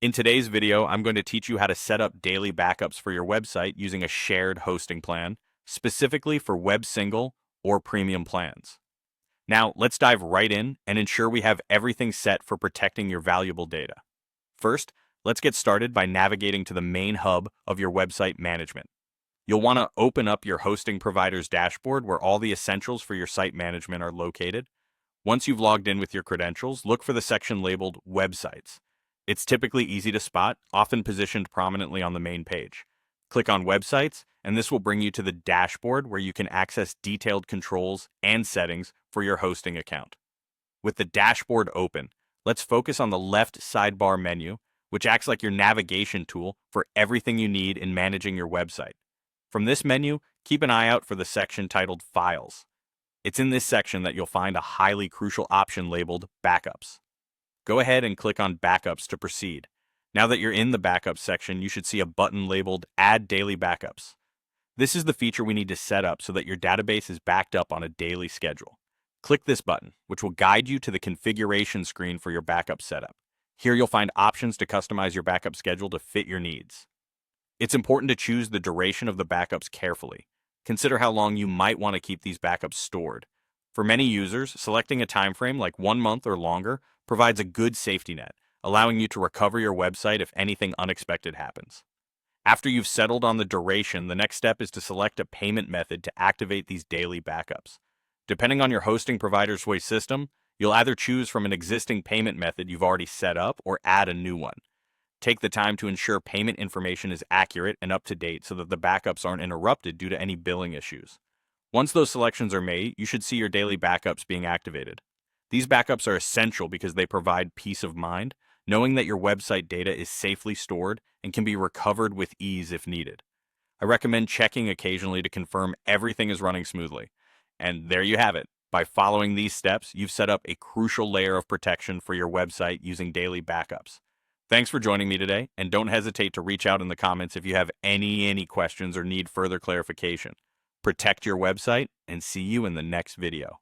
In today's video, I'm going to teach you how to set up daily backups for your website using a shared hosting plan, specifically for web single or premium plans. Now, let's dive right in and ensure we have everything set for protecting your valuable data. First, let's get started by navigating to the main hub of your website management. You'll want to open up your hosting provider's dashboard where all the essentials for your site management are located. Once you've logged in with your credentials, look for the section labeled Websites. It's typically easy to spot, often positioned prominently on the main page. Click on Websites, and this will bring you to the dashboard where you can access detailed controls and settings for your hosting account. With the dashboard open, let's focus on the left sidebar menu, which acts like your navigation tool for everything you need in managing your website. From this menu, keep an eye out for the section titled Files. It's in this section that you'll find a highly crucial option labeled Backups. Go ahead and click on Backups to proceed. Now that you're in the Backups section, you should see a button labeled Add Daily Backups. This is the feature we need to set up so that your database is backed up on a daily schedule. Click this button, which will guide you to the configuration screen for your backup setup. Here you'll find options to customize your backup schedule to fit your needs. It's important to choose the duration of the backups carefully. Consider how long you might want to keep these backups stored. For many users, selecting a time frame like 1 month or longer provides a good safety net, allowing you to recover your website if anything unexpected happens. After you've settled on the duration, the next step is to select a payment method to activate these daily backups. Depending on your hosting provider's voice system, you'll either choose from an existing payment method you've already set up or add a new one. Take the time to ensure payment information is accurate and up to date so that the backups aren't interrupted due to any billing issues. Once those selections are made, you should see your daily backups being activated. These backups are essential because they provide peace of mind, knowing that your website data is safely stored and can be recovered with ease if needed. I recommend checking occasionally to confirm everything is running smoothly. And there you have it. By following these steps, you've set up a crucial layer of protection for your website using daily backups. Thanks for joining me today, and don't hesitate to reach out in the comments if you have any questions or need further clarification. Protect your website, and see you in the next video.